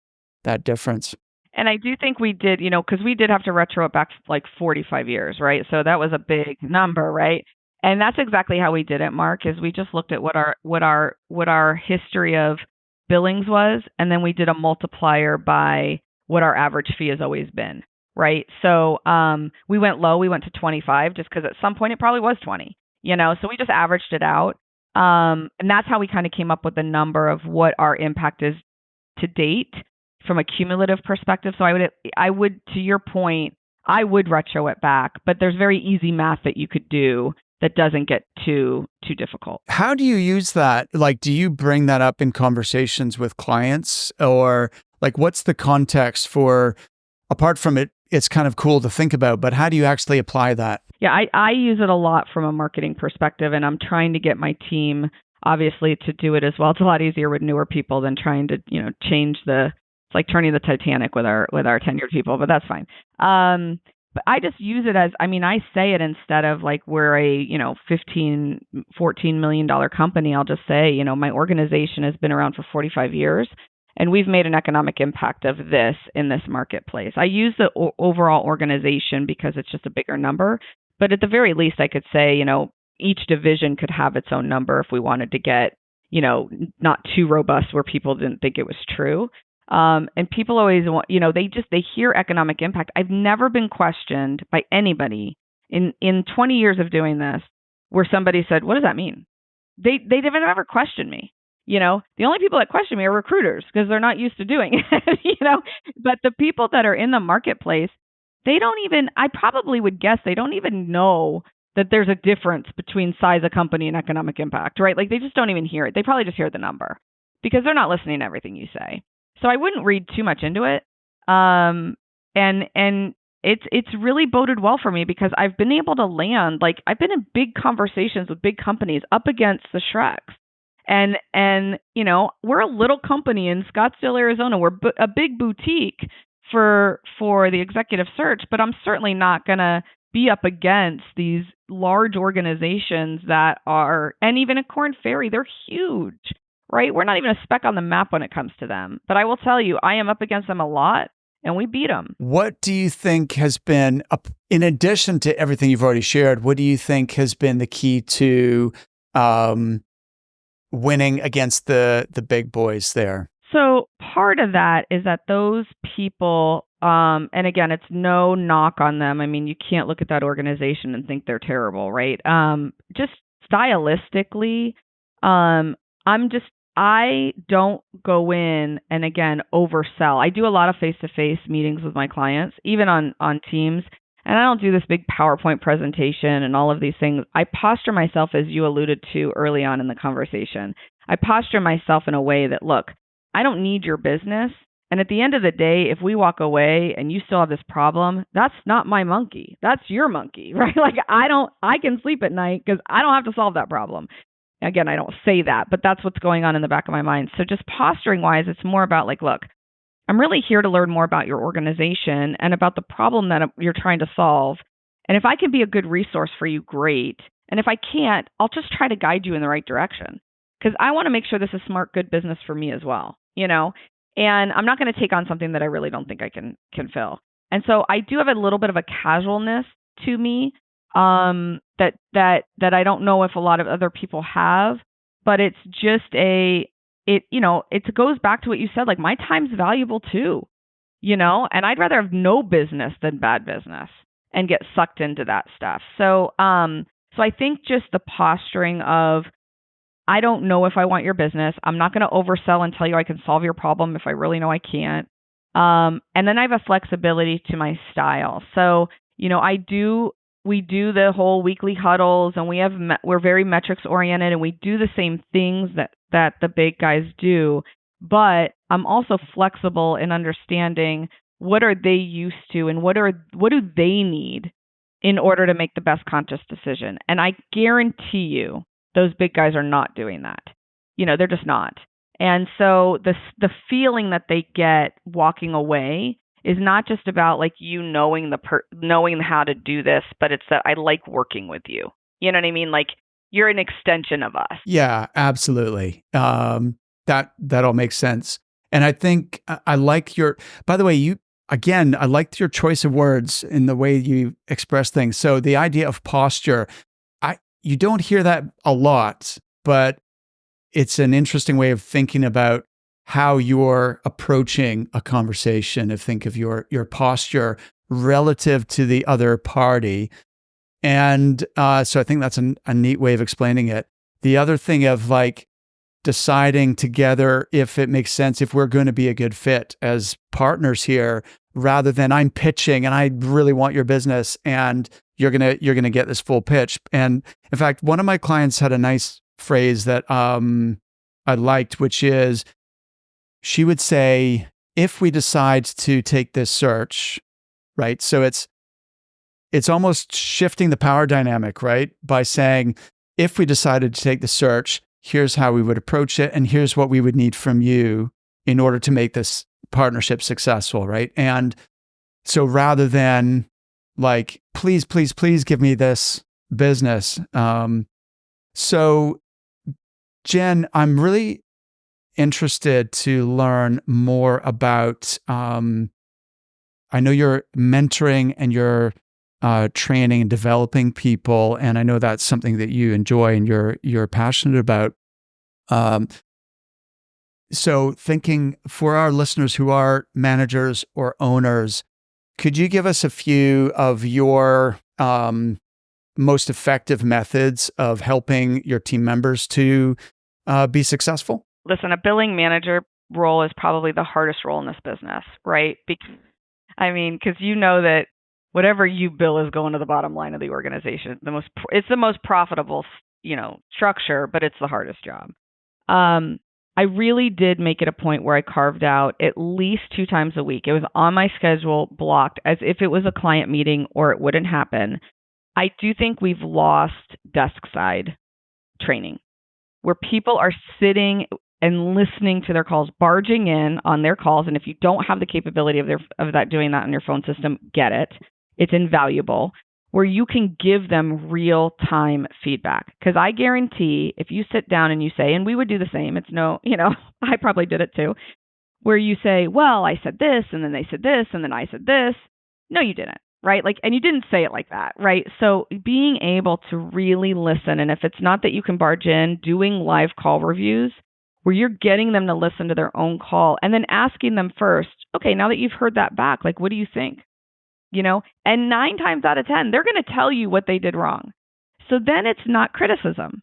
difference. And I do think we did, because we did have to retro it back like 45 years, right? So that was a big number, right? And that's exactly how we did it, Mark, is we just looked at what our history of billings was, and then we did a multiplier by what our average fee has always been, right? So we went low, we went to 25, just because at some point it probably was 20. So we just averaged it out. And that's how we kind of came up with the number of what our impact is to date from a cumulative perspective. So I would, to your point, I would retro it back, but there's very easy math that you could do that doesn't get too difficult. How do you use that? Like, do you bring that up in conversations with clients, or like, what's the context for, apart from it's kind of cool to think about, but how do you actually apply that? Yeah, I use it a lot from a marketing perspective, and I'm trying to get my team, obviously, to do it as well. It's a lot easier with newer people than trying to, change it's like turning the Titanic with our tenured people, but that's fine. But I just use it as, I say it instead of like, we're a, $15, $14 million company. I'll just say, my organization has been around for 45 years. And we've made an economic impact of this in this marketplace. I use the overall organization because it's just a bigger number. But at the very least, I could say, each division could have its own number if we wanted to get, not too robust where people didn't think it was true. And people always want, they hear economic impact. I've never been questioned by anybody in 20 years of doing this where somebody said, what does that mean? They've never questioned me. The only people that question me are recruiters because they're not used to doing it, but the people that are in the marketplace, I probably would guess they don't even know that there's a difference between size of company and economic impact, right? Like, they just don't even hear it. They probably just hear the number because they're not listening to everything you say. So I wouldn't read too much into it. And it's really boded well for me because I've been able to land, like, I've been in big conversations with big companies up against the Shreks. And we're a little company in Scottsdale, Arizona. We're a big boutique for the executive search, but I'm certainly not going to be up against these large organizations that are, and even a Korn Ferry, they're huge, right? We're not even a speck on the map when it comes to them. But I will tell you, I am up against them a lot, and we beat them. What do you think has been, in addition to everything you've already shared, what do you think has been the key to winning against the big boys there? So part of that is that those people, and again, it's no knock on them. You can't look at that organization and think they're terrible, right? Just stylistically, I don't go in and, again, oversell. I do a lot of face-to-face meetings with my clients, even on Teams, and I don't do this big PowerPoint presentation and all of these things. I posture myself, as you alluded to early on in the conversation. I posture myself in a way that, look, I don't need your business. And at the end of the day, if we walk away and you still have this problem, that's not my monkey. That's your monkey, right? Like, I can sleep at night because I don't have to solve that problem. Again, I don't say that, but that's what's going on in the back of my mind. So just posturing wise, it's more about like, look, I'm really here to learn more about your organization and about the problem that you're trying to solve. And if I can be a good resource for you, great. And if I can't, I'll just try to guide you in the right direction because I want to make sure this is smart, good business for me as well, and I'm not going to take on something that I really don't think I can fill. And so I do have a little bit of a casualness to me that I don't know if a lot of other people have, but it's just it goes back to what you said, like my time's valuable too, and I'd rather have no business than bad business and get sucked into that stuff. So I think just the posturing of, I don't know if I want your business. I'm not going to oversell and tell you I can solve your problem if I really know I can't. And then I have a flexibility to my style. So, we do the whole weekly huddles, and we're very metrics oriented, and we do the same things that the big guys do. But I'm also flexible in understanding what are they used to and what do they need in order to make the best conscious decision. And I guarantee you, those big guys are not doing that. They're just not. And so the feeling that they get walking away is not just about like knowing how to do this, but it's that I like working with you. You know what I mean? Like you're an extension of us. Yeah, absolutely. That all makes sense. And I think I like by the way, I liked your choice of words in the way you express things. So the idea of posture, you don't hear that a lot, but it's an interesting way of thinking about how you're approaching a conversation, and think of your posture relative to the other party. And so I think that's a neat way of explaining it. The other thing of like deciding together if it makes sense, if we're going to be a good fit as partners here, rather than I'm pitching and I really want your business and you're gonna get this full pitch. And in fact, one of my clients had a nice phrase that I liked, which is, she would say, if we decide to take this search, right? So it's almost shifting the power dynamic, right? By saying, if we decided to take the search, here's how we would approach it, and here's what we would need from you in order to make this partnership successful, right? And so rather than like, please give me this business. So Jen, I'm really interested to learn more about, I know you're mentoring and you're training and developing people, and I know that's something that you enjoy and you're passionate about. So thinking for our listeners who are managers or owners, could you give us a few of your most effective methods of helping your team members to be successful? Listen, a billing manager role is probably the hardest role in this business, right? Because that whatever you bill is going to the bottom line of the organization. It's the most profitable, structure, but it's the hardest job. I really did make it a point where I carved out at least 2 times a week. It was on my schedule, blocked as if it was a client meeting or it wouldn't happen. I do think we've lost desk side training where people are sitting and listening to their calls, barging in on their calls. And if you don't have the capability of doing that on your phone system, get it. It's invaluable. Where you can give them real time feedback. Because I guarantee if you sit down and you say, and we would do the same, I probably did it too, where you say, well, I said this, and then they said this, and then I said this. No, you didn't, right? And you didn't say it like that, right? So being able to really listen, and if it's not that you can barge in, doing live call reviews where you're getting them to listen to their own call and then asking them first, okay, now that you've heard that back, like, what do you think? And 9 times out of 10, they're going to tell you what they did wrong. So then it's not criticism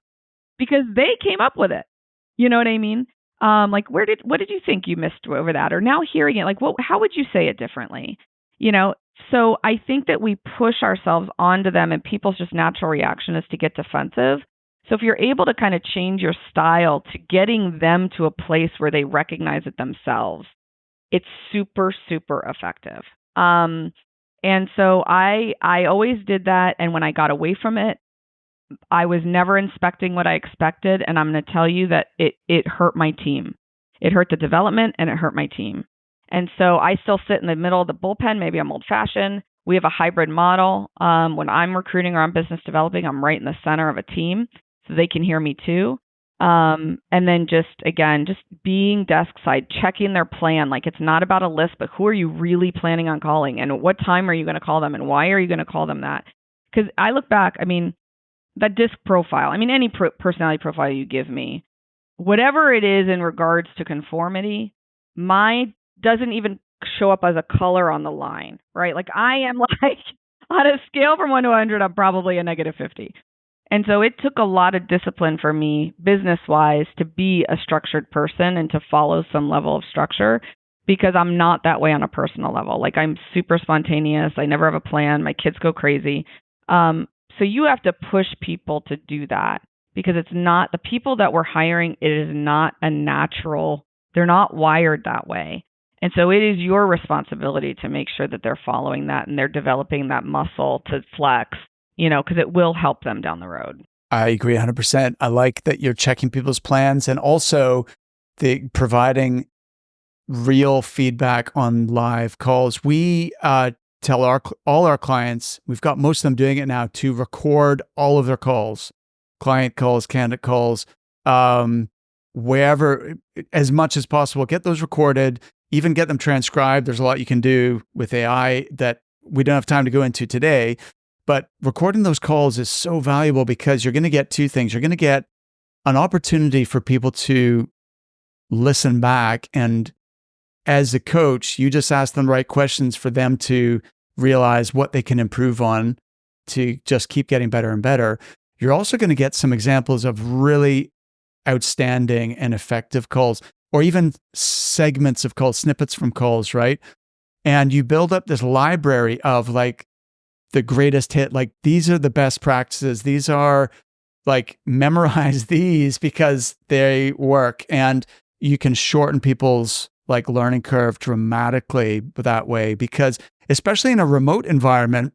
because they came up with it. You know what I mean? Like, what did you think you missed over that? Or now hearing it, like, how would you say it differently? So I think that we push ourselves onto them, and people's just natural reaction is to get defensive. So if you're able to kind of change your style to getting them to a place where they recognize it themselves, it's super, super effective. And so I always did that. And when I got away from it, I was never inspecting what I expected. And I'm going to tell you that it hurt my team. It hurt the development and it hurt my team. And so I still sit in the middle of the bullpen. Maybe I'm old fashioned, We have a hybrid model. When I'm recruiting or I'm business developing, I'm right in the center of a team so they can hear me too. And then just being desk side, checking their plan. Like, it's not about a list, but who are you really planning on calling, and what time are you going to call them, and why are you going to call them that? Because I look back, I mean, that disc profile, I mean, any personality profile you give me, whatever it is in regards to conformity, my doesn't even show up as a color on the line, right? Like, I am like, on a scale from 1 to 100, I'm probably a -50. And so it took a lot of discipline for me, business-wise, to be a structured person and to follow some level of structure, because I'm not that way on a personal level. Like, I'm super spontaneous. I never have a plan. My kids go crazy. So you have to push people to do that, because it's not the people that we're hiring. It is not a natural. They're not wired that way. And so it is your responsibility to make sure that they're following that and they're developing that muscle to flex, because it will help them down the road. I agree 100%. I like that you're checking people's plans, and also the providing real feedback on live calls. We tell all our clients, we've got most of them doing it now, to record all of their calls, client calls, candidate calls, wherever, as much as possible. Get those recorded, even get them transcribed. There's a lot you can do with AI that we don't have time to go into today. But recording those calls is so valuable, because you're going to get two things. You're going to get an opportunity for people to listen back. And as a coach, you just ask them the right questions for them to realize what they can improve on to just keep getting better and better. You're also going to get some examples of really outstanding and effective calls, or even segments of calls, snippets from calls, right? And you build up this library of like the greatest hit, like these are the best practices. These are like, memorize these because they work. And you can shorten people's like learning curve dramatically that way, because especially in a remote environment,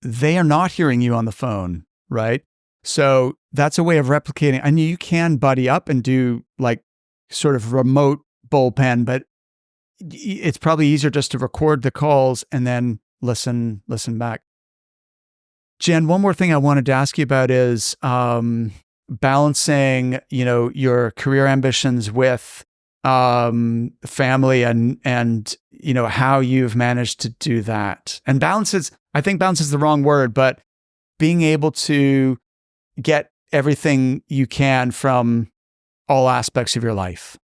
they are not hearing you on the phone, right? So that's a way of replicating. I mean, you can buddy up and do like sort of remote bullpen, but it's probably easier just to record the calls and then listen back. Jen, one more thing I wanted to ask you about is balancing, your career ambitions with family and how you've managed to do that. And I think balance is the wrong word, but being able to get everything you can from all aspects of your life.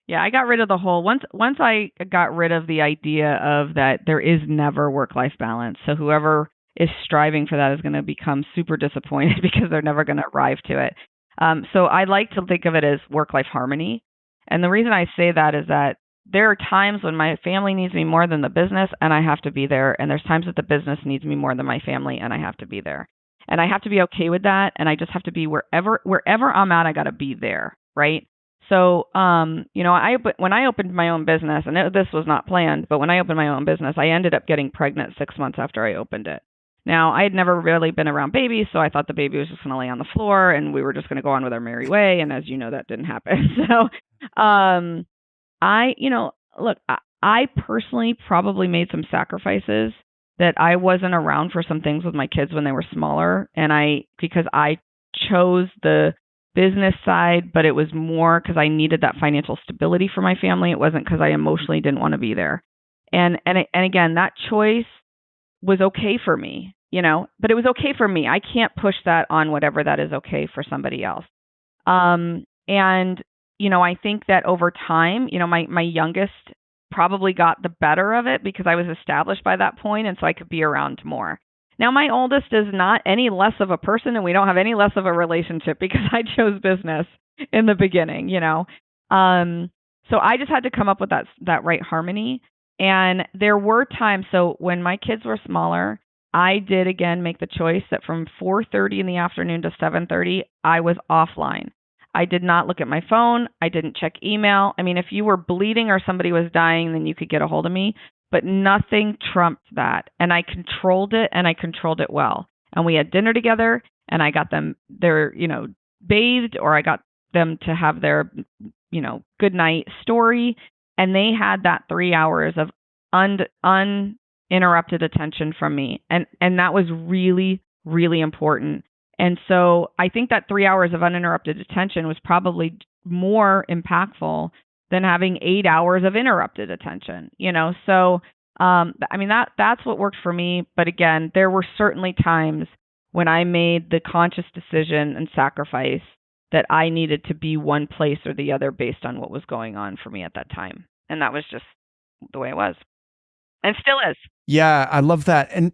Yeah, I got rid of the whole, once I got rid of the idea of that there is never work-life balance. So whoever is striving for that is going to become super disappointed because they're never going to arrive to it. So I like to think of it as work-life harmony. And the reason I say that is that there are times when my family needs me more than the business, and I have to be there. And there's times that the business needs me more than my family, and I have to be there. And I have to be okay with that. And I just have to be wherever I'm at, I got to be there, right? So, when I opened my own business, and this was not planned, but when I opened my own business, I ended up getting pregnant 6 months after I opened it. Now, I had never really been around babies, so I thought the baby was just going to lay on the floor and we were just going to go on with our merry way. And as you know, that didn't happen. So, I personally probably made some sacrifices that I wasn't around for some things with my kids when they were smaller. And because I chose the business side, but it was more because I needed that financial stability for my family. It wasn't because I emotionally didn't want to be there. And again, that choice was okay for me, but it was okay for me. I can't push that on whatever that is okay for somebody else. I think that over time, my youngest probably got the better of it because I was established by that point, and so I could be around more. Now, my oldest is not any less of a person, and we don't have any less of a relationship because I chose business in the beginning, So I just had to come up with that right harmony. And there were times, so when my kids were smaller, I did again make the choice that from 4:30 in the afternoon to 7:30, I was offline. I did not look at my phone. I didn't check email. I mean, if you were bleeding or somebody was dying, then you could get a hold of me. But nothing trumped that. And I controlled it, and I controlled it well. And we had dinner together, and I got them their, bathed, or I got them to have their, good night story. And they had that 3 hours of uninterrupted interrupted attention from me. And that was really, really important. And so I think that 3 hours of uninterrupted attention was probably more impactful than having 8 hours of interrupted attention, So, that's what worked for me. But again, there were certainly times when I made the conscious decision and sacrifice that I needed to be one place or the other based on what was going on for me at that time. And that was just the way it was. And still is. Yeah, I love that. And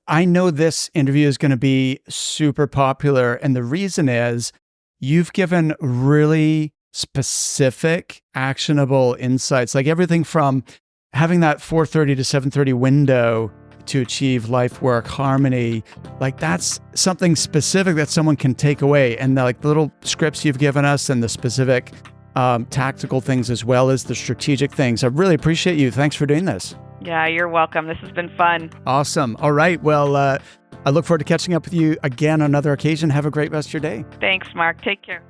I know this interview is going to be super popular. And the reason is you've given really specific, actionable insights, like everything from having that 4:30 to 7:30 window to achieve life work harmony. Like that's something specific that someone can take away. And the little scripts you've given us and the specific tactical things as well as the strategic things. I really appreciate you. Thanks for doing this. Yeah, you're welcome. This has been fun. Awesome. All right. Well, I look forward to catching up with you again on another occasion. Have a great rest of your day. Thanks, Mark. Take care.